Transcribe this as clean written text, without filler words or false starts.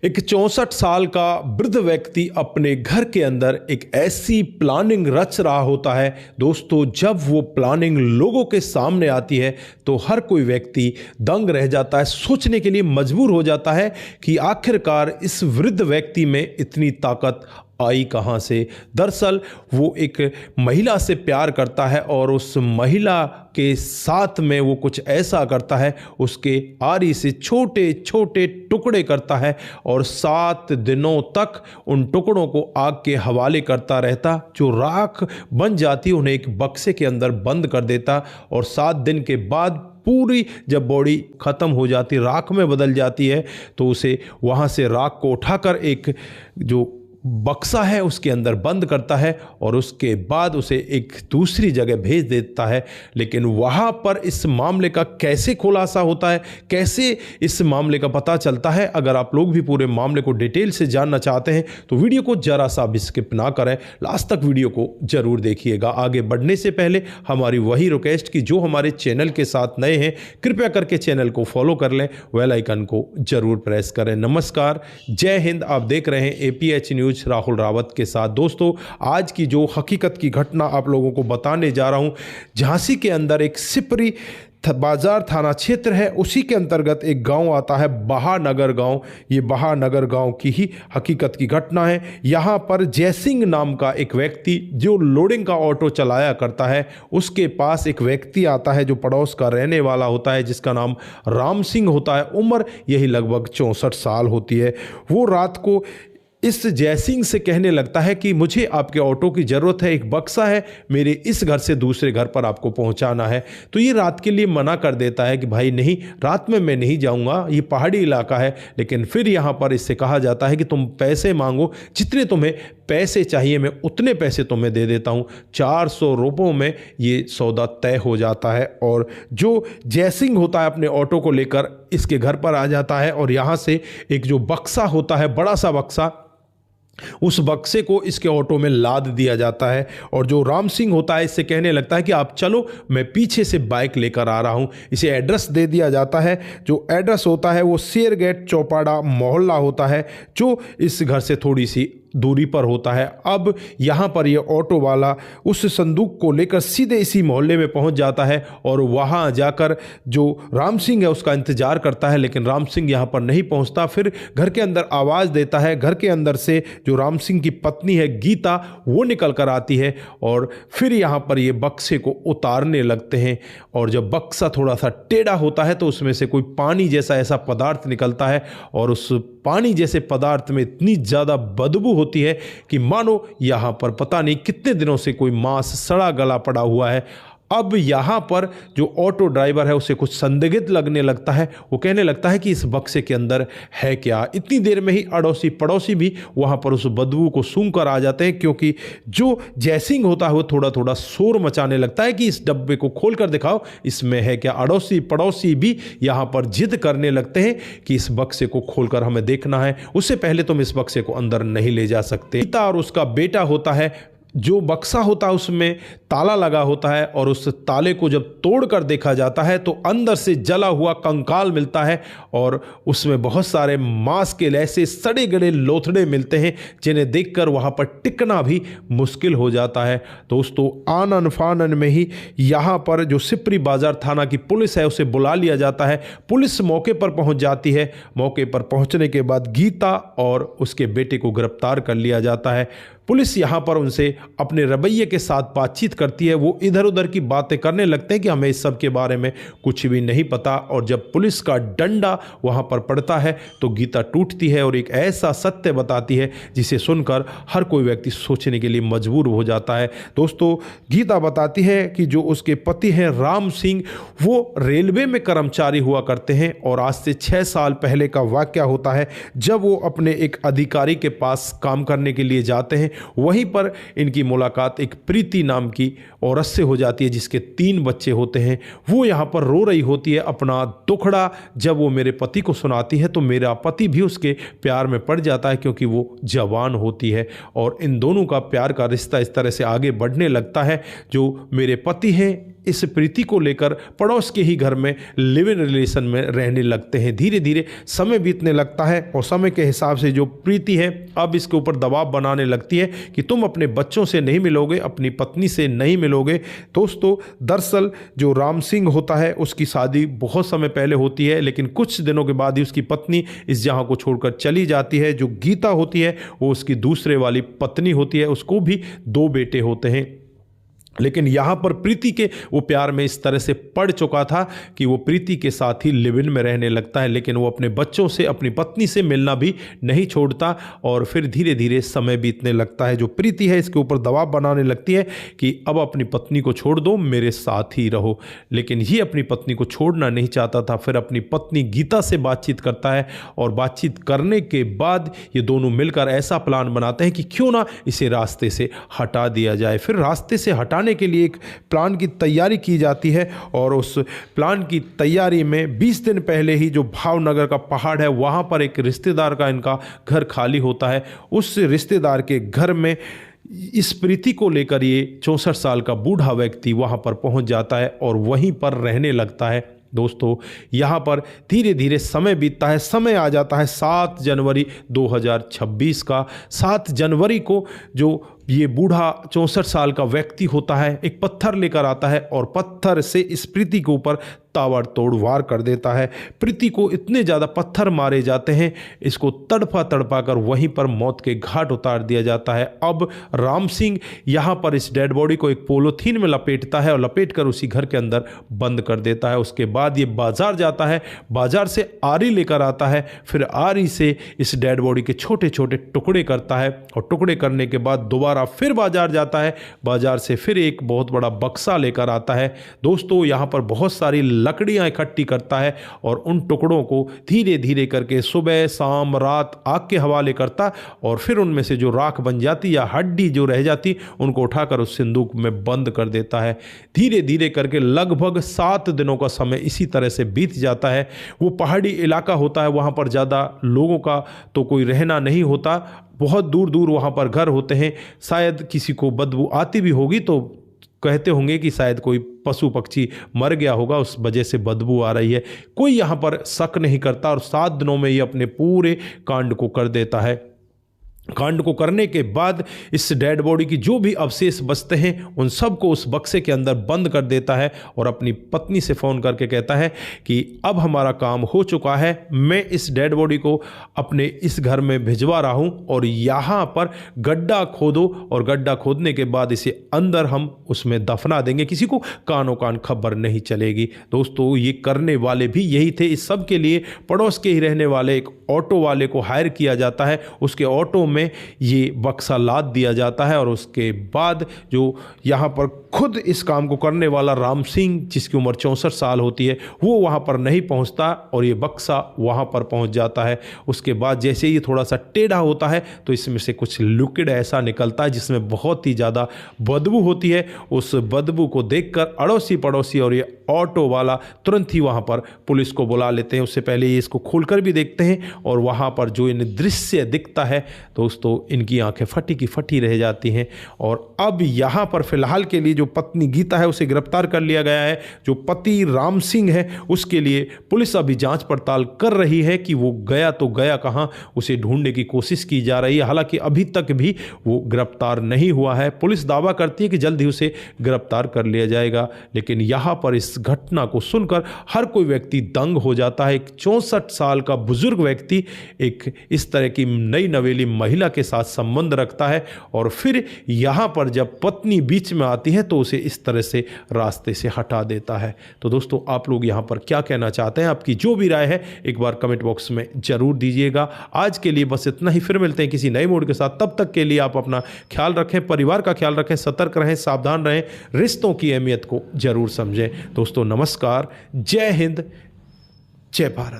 एक 64 साल का वृद्ध व्यक्ति अपने घर के अंदर एक ऐसी प्लानिंग रच रहा होता है दोस्तों। जब वो प्लानिंग लोगों के सामने आती है तो हर कोई व्यक्ति दंग रह जाता है, सोचने के लिए मजबूर हो जाता है कि आखिरकार इस वृद्ध व्यक्ति में इतनी ताकत आई कहाँ से। दरअसल वो एक महिला से प्यार करता है और उस महिला के साथ में वो कुछ ऐसा करता है, उसके आरी से छोटे छोटे टुकड़े करता है और 7 दिनों तक उन टुकड़ों को आग के हवाले करता रहता। जो राख बन जाती उन्हें एक बक्से के अंदर बंद कर देता और 7 दिन के बाद पूरी जब बॉडी खत्म हो जाती, राख में बदल जाती है, तो उसे वहाँ से राख को उठाकर एक जो बक्सा है उसके अंदर बंद करता है और उसके बाद उसे एक दूसरी जगह भेज देता है। लेकिन वहाँ पर इस मामले का कैसे खुलासा होता है, कैसे इस मामले का पता चलता है, अगर आप लोग भी पूरे मामले को डिटेल से जानना चाहते हैं तो वीडियो को जरा सा भी स्किप ना करें, लास्ट तक वीडियो को जरूर देखिएगा। आगे बढ़ने से पहले हमारी वही रिक्वेस्ट कि जो हमारे चैनल के साथ नए हैं कृपया करके चैनल को फॉलो कर लें, बेल आइकन को जरूर प्रेस करें। नमस्कार, जय हिंद। आप देख रहे हैं APH न्यूज राहुल रावत के साथ। दोस्तों, आज की जो हकीकत की घटना आप लोगों को बताने जा रहा हूं, झांसी के अंदर एक सिपरी बाजार थाना क्षेत्र है, उसी के अंतर्गत एक गांव आता है बहानगर गांव। ये बहानगर गांव की ही हकीकत की घटना है। यहां पर जयसिंह नाम का एक व्यक्ति जो लोडिंग का ऑटो चलाया करता है, उसके पास एक व्यक्ति आता है जो पड़ोस का रहने वाला होता है, जिसका नाम राम सिंह होता है। उम्र यही लगभग 64 साल होती है। वो रात को इस जयसिंह से कहने लगता है कि मुझे आपके ऑटो की ज़रूरत है, एक बक्सा है, मेरे इस घर से दूसरे घर पर आपको पहुंचाना है। तो ये रात के लिए मना कर देता है कि भाई नहीं, रात में मैं नहीं जाऊंगा, ये पहाड़ी इलाका है। लेकिन फिर यहाँ पर इससे कहा जाता है कि तुम पैसे मांगो, जितने तुम्हें पैसे चाहिए मैं उतने पैसे तुम्हें दे देता हूँ। 400 रुपयों में ये सौदा तय हो जाता है और जो जयसिंह होता है अपने ऑटो को लेकर इसके घर पर आ जाता है और यहाँ से एक जो बक्सा होता है, बड़ा सा बक्सा, उस बक्से को इसके ऑटो में लाद दिया जाता है। और जो राम सिंह होता है इससे कहने लगता है कि आप चलो, मैं पीछे से बाइक लेकर आ रहा हूं। इसे एड्रेस दे दिया जाता है। जो एड्रेस होता है वो शेरगेट चौपाड़ा मोहल्ला होता है, जो इस घर से थोड़ी सी दूरी पर होता है। अब यहाँ पर ये ऑटो वाला उस संदूक को लेकर सीधे इसी मोहल्ले में पहुँच जाता है और वहाँ जाकर जो राम सिंह है उसका इंतजार करता है। लेकिन राम सिंह यहाँ पर नहीं पहुँचता। फिर घर के अंदर आवाज़ देता है। घर के अंदर से जो राम सिंह की पत्नी है गीता, वो निकल कर आती है और फिर यहाँ पर ये बक्से को उतारने लगते हैं। और जब बक्सा थोड़ा सा टेढ़ा होता है तो उसमें से कोई पानी जैसा ऐसा पदार्थ निकलता है और उस पानी जैसे पदार्थ में इतनी ज़्यादा बदबू होती है कि मानो यहाँ पर पता नहीं कितने दिनों से कोई मांस सड़ा गला पड़ा हुआ है। अब यहाँ पर जो ऑटो ड्राइवर है उसे कुछ संदिग्ध लगने लगता है। वो कहने लगता है कि इस बक्से के अंदर है क्या। इतनी देर में ही अड़ोसी पड़ोसी भी वहाँ पर उस बदबू को सूंघ कर आ जाते हैं, क्योंकि जो जयसिंह होता है वो थोड़ा थोड़ा शोर मचाने लगता है कि इस डब्बे को खोल कर दिखाओ, इसमें है क्या। अड़ोसी पड़ोसी भी यहाँ पर जिद करने लगते हैं कि इस बक्से को खोलकर हमें देखना है, उससे पहले तुम इस बक्से को अंदर नहीं ले जा सकते। पिता और उसका बेटा होता है। जो बक्सा होता है उसमें ताला लगा होता है और उस ताले को जब तोड़कर देखा जाता है तो अंदर से जला हुआ कंकाल मिलता है और उसमें बहुत सारे मांस के ऐसे सड़े गले लोथड़े मिलते हैं, जिन्हें देखकर वहाँ पर टिकना भी मुश्किल हो जाता है। दोस्तों, आनन फानन में ही यहाँ पर जो सिपरी बाजार थाना की पुलिस है उसे बुला लिया जाता है। पुलिस मौके पर पहुँच जाती है। मौके पर पहुँचने के बाद गीता और उसके बेटे को गिरफ्तार कर लिया जाता है। पुलिस यहाँ पर उनसे अपने रवैये के साथ बातचीत करती है। वो इधर उधर की बातें करने लगते हैं कि हमें इस सब के बारे में कुछ भी नहीं पता। और जब पुलिस का डंडा वहाँ पर पड़ता है तो गीता टूटती है और एक ऐसा सत्य बताती है जिसे सुनकर हर कोई व्यक्ति सोचने के लिए मजबूर हो जाता है। दोस्तों, गीता बताती है कि जो उसके पति हैं राम सिंह, वो रेलवे में कर्मचारी हुआ करते हैं और आज से 6 साल पहले का वाकया होता है जब वो अपने एक अधिकारी के पास काम करने के लिए जाते हैं। वहीं पर इनकी मुलाकात एक प्रीति नाम की औरत से हो जाती है जिसके 3 बच्चे होते हैं। वो यहाँ पर रो रही होती है अपना दुखड़ा। जब वो मेरे पति को सुनाती है तो मेरा पति भी उसके प्यार में पड़ जाता है, क्योंकि वो जवान होती है और इन दोनों का प्यार का रिश्ता इस तरह से आगे बढ़ने लगता है। जो मेरे पति हैं इस प्रीति को लेकर पड़ोस के ही घर में लिव इन रिलेशन में रहने लगते हैं। धीरे धीरे समय बीतने लगता है और समय के हिसाब से जो प्रीति है अब इसके ऊपर दबाव बनाने लगती है कि तुम अपने बच्चों से नहीं मिलोगे, अपनी पत्नी से नहीं मिलोगे। दोस्तों दरअसल जो राम सिंह होता है उसकी शादी बहुत समय पहले होती है, लेकिन कुछ दिनों के बाद ही उसकी पत्नी इस जहां को छोड़कर चली जाती है। जो गीता होती है वो उसकी दूसरे वाली पत्नी होती है, उसको भी 2 बेटे होते हैं। लेकिन यहाँ पर प्रीति के वो प्यार में इस तरह से पड़ चुका था कि वो प्रीति के साथ ही लिव इन में रहने लगता है, लेकिन वो अपने बच्चों से, अपनी पत्नी से मिलना भी नहीं छोड़ता। और फिर धीरे धीरे समय बीतने लगता है। जो प्रीति है इसके ऊपर दबाव बनाने लगती है कि अब अपनी पत्नी को छोड़ दो, मेरे साथ ही रहो। लेकिन ये अपनी पत्नी को छोड़ना नहीं चाहता था। फिर अपनी पत्नी गीता से बातचीत करता है और बातचीत करने के बाद ये दोनों मिलकर ऐसा प्लान बनाते हैं कि क्यों ना इसे रास्ते से हटा दिया जाए। फिर रास्ते से हटाने के लिए एक प्लान की तैयारी की जाती है और उस प्लान की तैयारी में 20 दिन पहले ही जो भावनगर का पहाड़ है वहां पर एक रिश्तेदार का इनका घर खाली होता है। उस रिश्तेदार के घर में इस प्रीति को लेकर ये 64 साल का बूढ़ा व्यक्ति वहां पर पहुंच जाता है और वहीं पर रहने लगता है। दोस्तों यहाँ पर धीरे धीरे समय बीतता है। समय आ जाता है 7 जनवरी 2026 का। 7 जनवरी को जो ये बूढ़ा 64 साल का व्यक्ति होता है एक पत्थर लेकर आता है और पत्थर से इस प्रीति के ऊपर ताबड़तोड़ वार कर देता है। प्रीति को इतने ज़्यादा पत्थर मारे जाते हैं, इसको तड़पा तड़पा कर वहीं पर मौत के घाट उतार दिया जाता है। अब राम सिंह यहाँ पर इस डेड बॉडी को एक पॉलीथीन में लपेटता है और लपेट कर उसी घर के अंदर बंद कर देता है। उसके बाद ये बाजार जाता है, बाजार से आरी लेकर आता है, फिर आरी से इस डेड बॉडी के छोटे छोटे टुकड़े करता है और टुकड़े करने के बाद दोबारा फिर बाजार जाता है, बाजार से फिर एक बहुत बड़ा बक्सा लेकर आता है। दोस्तों यहाँ पर बहुत सारी लकड़ियां इकट्ठी करता है और उन टुकड़ों को धीरे धीरे करके सुबह शाम रात आग के हवाले करता और फिर उनमें से जो राख बन जाती या हड्डी जो रह जाती उनको उठाकर उस सिंदूक में बंद कर देता है। धीरे धीरे करके लगभग 7 दिनों का समय इसी तरह से बीत जाता है। वो पहाड़ी इलाका होता है, वहाँ पर ज़्यादा लोगों का तो कोई रहना नहीं होता, बहुत दूर दूर वहाँ पर घर होते हैं। शायद किसी को बदबू आती भी होगी तो कहते होंगे कि शायद कोई पशु पक्षी मर गया होगा, उस वजह से बदबू आ रही है। कोई यहाँ पर शक नहीं करता और 7 दिनों में ये अपने पूरे कांड को कर देता है। कांड को करने के बाद इस डेड बॉडी की जो भी अवशेष बचते हैं उन सबको उस बक्से के अंदर बंद कर देता है और अपनी पत्नी से फ़ोन करके कहता है कि अब हमारा काम हो चुका है, मैं इस डेड बॉडी को अपने इस घर में भिजवा रहा हूँ और यहाँ पर गड्ढा खोदो और गड्ढा खोदने के बाद इसे अंदर हम उसमें दफना देंगे, किसी को कानो कान खबर नहीं चलेगी। दोस्तों ये करने वाले भी यही थे। इस सब के लिए पड़ोस के ही रहने वाले एक ऑटो वाले को हायर किया जाता है, उसके ऑटो में ये बक्सा लाद दिया जाता है और उसके बाद जो यहाँ पर खुद इस काम को करने वाला राम सिंह जिसकी उम्र 64 साल होती है वो वहाँ पर नहीं पहुँचता और ये बक्सा वहाँ पर पहुँच जाता है। उसके बाद जैसे ये थोड़ा सा टेढ़ा होता है तो इसमें से कुछ लिक्विड ऐसा निकलता है जिसमें बहुत ही ज़्यादा बदबू होती है। उस बदबू को देखकर अड़ोसी पड़ोसी और ये ऑटो वाला तुरंत ही वहाँ पर पुलिस को बुला लेते हैं। उससे पहले ये इसको खोलकर भी देखते हैं और वहाँ पर जो इन्हें दृश्य दिखता है दोस्तों इनकी आंखें फटी की फटी रह जाती हैं। और अब यहाँ पर फिलहाल के लिए जो पत्नी गीता है उसे गिरफ्तार कर लिया गया है। जो पति राम सिंह है उसके लिए पुलिस अभी जांच पड़ताल कर रही है कि वो गया तो गया कहाँ, उसे ढूंढने की कोशिश की जा रही है। हालांकि अभी तक भी वो गिरफ्तार नहीं हुआ है। पुलिस दावा करती है कि जल्द ही उसे गिरफ्तार कर लिया जाएगा। लेकिन यहाँ पर इस घटना को सुनकर हर कोई व्यक्ति दंग हो जाता है। एक 64 साल का बुजुर्ग व्यक्ति एक इस तरह की नई नवेली महिला के साथ संबंध रखता है और फिर यहाँ पर जब पत्नी बीच में आती है तो उसे इस तरह से रास्ते से हटा देता है। तो दोस्तों आप लोग यहाँ पर क्या कहना चाहते हैं, आपकी जो भी राय है एक बार कमेंट बॉक्स में जरूर दीजिएगा। आज के लिए बस इतना ही, फिर मिलते हैं किसी नए मूड के साथ। तब तक के लिए आप अपना ख्याल रखें, परिवार का ख्याल रखें, सतर्क रहें, सावधान रहें, रिश्तों की अहमियत को जरूर समझें। दोस्तों नमस्कार, जय हिंद, जय भारत।